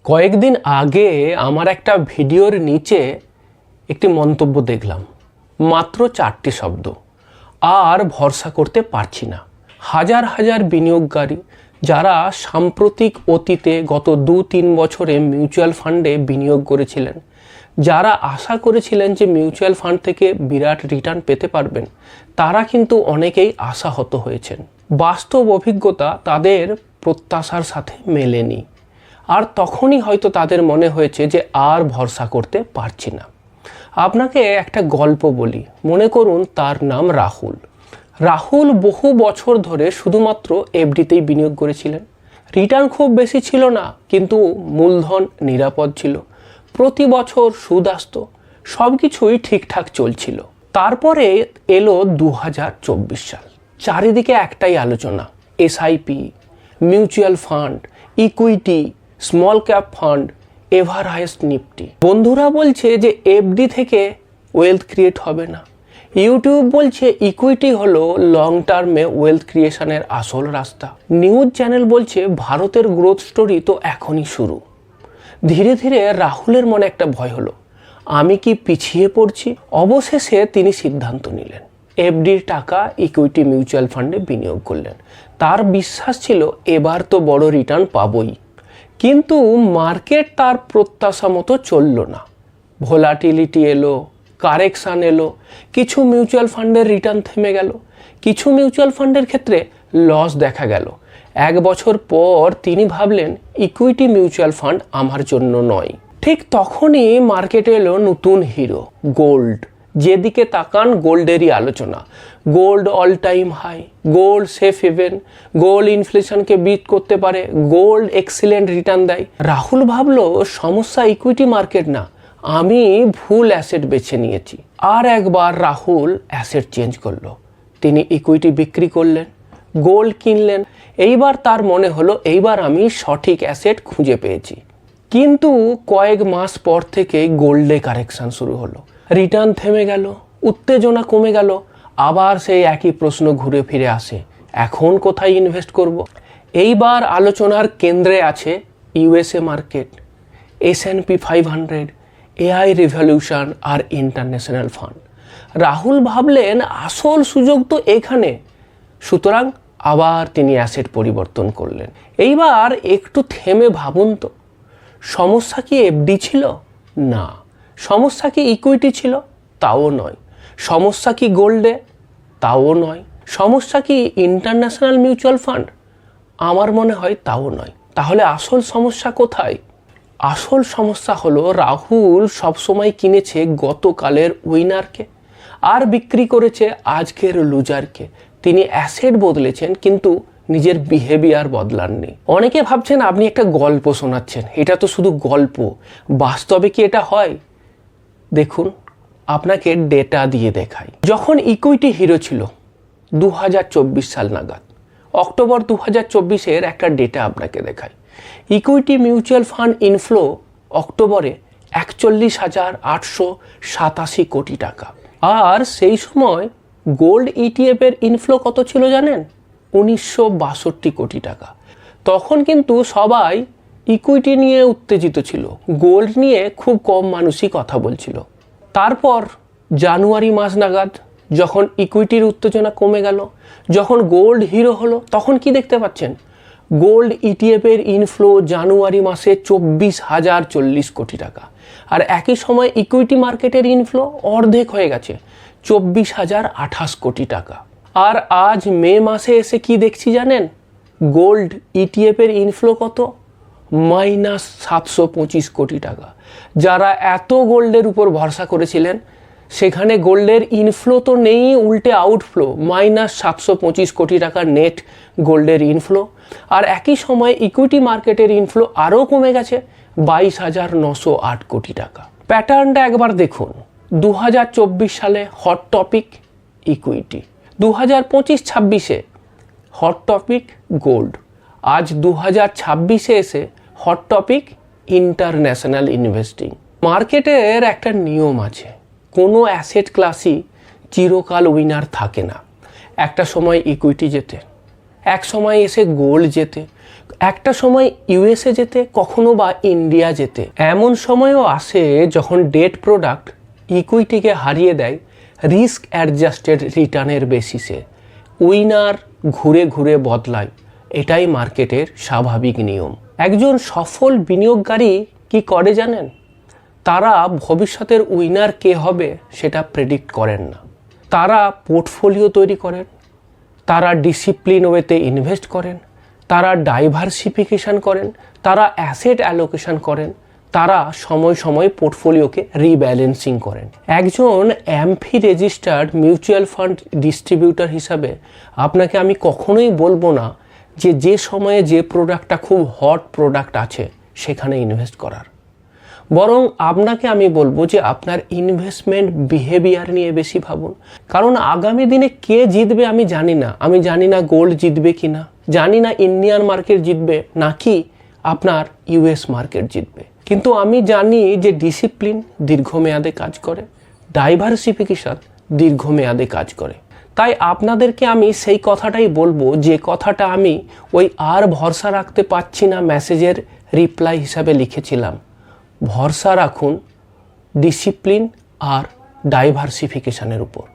কয়েকদিন আগে আমার একটা ভিডিওর নিচে একটি মন্তব্য দেখলাম, মাত্র 4টি শব্দ, আর ভরসা করতে পারছি না। হাজার হাজার বিনিয়োগকারী যারা সাম্প্রতিক অতীতে গত 2-3 বছরে মিউচুয়াল ফান্ডে বিনিয়োগ করেছিলেন, যারা আশা করেছিলেন যে মিউচুয়াল ফান্ড থেকে বিরাট রিটার্ন পেতে পারবেন, তারা কিন্তু অনেকেই আশাহত হয়েছেন। বাস্তব অভিজ্ঞতা তাদের প্রত্যাশার সাথে মেলেনি, আর তখনই হয়তো তাদের মনে হয়েছে যে আর ভরসা করতে পারছি না। আপনাকে একটা গল্প বলি। মনে করুন তার নাম রাহুল। রাহুল বহু বছর ধরে শুধুমাত্র এফডিতেই বিনিয়োগ করেছিলেন। রিটার্ন খুব বেশি ছিল না, কিন্তু মূলধন নিরাপদ ছিল, প্রতি বছর সুদ আসত, সব কিছুই ঠিকঠাক চলছিল। তারপরে এলো 2024 সাল। চারিদিকে একটাই আলোচনা, SIP, mutual fund, equity, small cap fund, ever highest Nifty. বন্ধুরা বলছে যে এফডি থেকে ওয়েলথ ক্রিয়েট হবে না। ইউটিউব বলছে ইকুইটি হলো লং টার্মে ওয়েলথ ক্রিয়েশনের আসল রাস্তা। নিউজ চ্যানেল বলছে ভারতের গ্রোথ স্টোরি তো এখনই শুরু। ধীরে ধীরে রাহুলের মনে একটা ভয় হলো, আমি কি পিছিয়ে পড়ছি? অবশেষে তিনি সিদ্ধান্ত নিলেন, এফডির টাকা ইকুইটি মিউচুয়াল ফান্ডে বিনিয়োগ করলেন। তার বিশ্বাস ছিল এবার তো বড় রিটার্ন পাবই। কিন্তু মার্কেট তার প্রত্যাশা মতো চলল না। ভোলাটিলিটি এলো, কারেকশান এলো, কিছু মিউচুয়াল ফান্ডের রিটার্ন থেমে গেল, কিছু মিউচুয়াল ফান্ডের ক্ষেত্রে লস দেখা গেল। 1 বছর পর তিনি ভাবলেন ইকুইটি মিউচুয়াল ফান্ড আমার জন্য নয়। ঠিক তখনই মার্কেটে এলো নতুন হিরো, গোল্ড। যেদিকে তাকান গোল্ডেরই আলোচনা। Gold all time high, gold safe haven, gold ইনফ্লেশনকে বিট করতে পারে, গোল্ড এক্সিলেন্ট রিটার্ন দেয়। রাহুল ভাবলো সমস্যা ইকুইটি মার্কেট না, আমি ভুল অ্যাসেট বেছে নিয়েছি। আর একবার রাহুল অ্যাসেট চেঞ্জ করলো। তিনি ইকুইটি বিক্রি করলেন, গোল্ড কিনলেন। এইবার তার মনে হলো এইবার আমি সঠিক অ্যাসেট খুঁজে পেয়েছি। কিন্তু কয়েক মাস পর থেকে গোল্ডে কারেকশন শুরু হলো, রিটার্ন থেমে গেল, উত্তেজনা কমে গেল। আবার সেই একই প্রশ্ন ঘুরে ফিরে আসে, এখন কোথায় ইনভেস্ট করব? এইবার আলোচনার কেন্দ্রে আছে USA market, S&P 500, AI revolution আর ইন্টারন্যাশনাল ফান্ড। রাহুল ভাবলেন আসল সুযোগ তো এখানে। সুতরাং আবার তিনি অ্যাসেট পরিবর্তন করলেন। এইবার একটু থেমে ভাবুন তো, সমস্যা কি এফডি ছিল? না। সমস্যা কি ইকুইটি ছিল? তাও নয়। সমস্যা কি গোল্ডে? তাও নয়। সমস্যা কি ইন্টারন্যাশনাল মিউচুয়াল ফান্ড? আমার মনে হয় তাও নয়। তাহলে আসল সমস্যা কোথায়? আসল সমস্যা হলো রাহুল সবসময় কিনেছে গতকালের উইনারকে আর বিক্রি করেছে আজকের লুজারকে। তিনি অ্যাসেট বদলেছেন কিন্তু নিজের বিহেভিয়ার বদলাননি। অনেকে ভাবছেন আপনি একটা গল্প শোনাচ্ছেন, এটা তো শুধু গল্প, বাস্তবে কি এটা হয়? দেখুন, আপনাকে ডেটা দিয়ে দেখাই। যখন ইকুইটি হিরো ছিল 2024 সাল নাগাদ, অক্টোবর 2024-এর একটা ডেটা আপনাকে দেখাই। ইকুইটি মিউচুয়াল ফান্ড ইনফ্লো অক্টোবরে 41,887 কোটি টাকা। আর সেই সময় গোল্ড ইটিএফের ইনফ্লো কত ছিল জানেন? 1962 কোটি টাকা। তখন কিন্তু সবাই ইকুইটি নিয়ে উত্তেজিত ছিল, গোল্ড নিয়ে খুব কম মানুষই কথা বলছিল। তারপর জানুয়ারি মাস নাগাদ যখন ইকুইটির উত্তেজনা কমে গেল, যখন গোল্ড হিরো হলো, তখন কি দেখতে পাচ্ছেন? গোল্ড ইটিএফের ইনফ্লো জানুয়ারি মাসে 24,040 কোটি টাকা। আর একই সময় ইকুইটি মার্কেটের ইনফ্লো অর্ধেক হয়ে গেছে, 24,028 কোটি টাকা। আর আজ মে মাসে এসে কি দেখছি জানেন? গোল্ড ইটিএফের ইনফ্লো কত? -725 কোটি টাকা। যারা এত গোল্ডের উপর ভরসা করেছিলেন, সেখানে গোল্ডের ইনফ্লো তো নেই, উল্টে আউটফ্লো, -725 কোটি টাকা নেট গোল্ডের ইনফ্লো। আর একই সময় ইকুইটি মার্কেটের ইনফ্লো আরও কমে গেছে, 22,908 কোটি টাকা। প্যাটার্নটা একবার দেখুন। 2024 সালে হট টপিক ইকুইটি, 2025-26-এ হট টপিক গোল্ড, আজ 2026-এ এসে হট টপিক ইন্টারন্যাশনাল ইনভেস্টিং। মার্কেটের একটা নিয়ম আছে, কোনো অ্যাসেট ক্লাসই চিরকাল উইনার থাকে না। একটা সময় ইকুইটি জেতে, এক সময় এসে গোল্ড জেতে, একটা সময় ইউএসএ যেতে, কখনো বা ইন্ডিয়া যেতে। এমন সময়ও আসে যখন ডেট প্রোডাক্ট ইকুইটিকে হারিয়ে দেয় রিস্ক অ্যাডজাস্টেড রিটার্নের বেসিসে। উইনার ঘুরে ঘুরে বদলায়, এটাই মার্কেটের স্বাভাবিক নিয়ম। একজন সফল বিনিয়োগকারী কি করে জানেন? তারা ভবিষ্যতের উইনার কে হবে সেটা প্রেডিক্ট করেন না। তারা পোর্টফোলিও তৈরি করেন, তারা ডিসিপ্লিন ওয়েতে ইনভেস্ট করেন, তারা ডাইভার্সিফিকেশান করেন, তারা অ্যাসেট অ্যালোকেশন করেন, তারা সময় সময় পোর্টফোলিওকে রিব্যালেন্সিং করেন। একজন amphi registered mutual fund distributor হিসাবে আপনাকে আমি কখনোই বলবো না যে সময়ে যে প্রোডাক্টটা খুব হট প্রোডাক্ট আছে সেখানে ইনভেস্ট করার। বরং আপনাকে আমি বলবো যে আপনার ইনভেস্টমেন্ট বিহেভিয়ার নিয়ে বেশি ভাবুন। কারণ আগামী দিনে কে জিতবে আমি জানি না। আমি জানি না গোল্ড জিতবে কি না, জানি না ইন্ডিয়ান মার্কেট জিতবে নাকি আপনার ইউএস মার্কেট জিতবে। কিন্তু আমি জানি যে ডিসিপ্লিন দীর্ঘমেয়াদে কাজ করে, ডাইভার্সিফিকেশন দীর্ঘমেয়াদে কাজ করে। তাই আপনাদেরকে আমি সেই কথাটাই বলবো যে কথাটা আমি ওই আর ভরসা রাখতে পারছি না মেসেজের রিপ্লাই হিসাবে লিখেছিলাম। ভরসা রাখুন ডিসিপ্লিন আর ডাইভার্সিফিকেশনের উপর।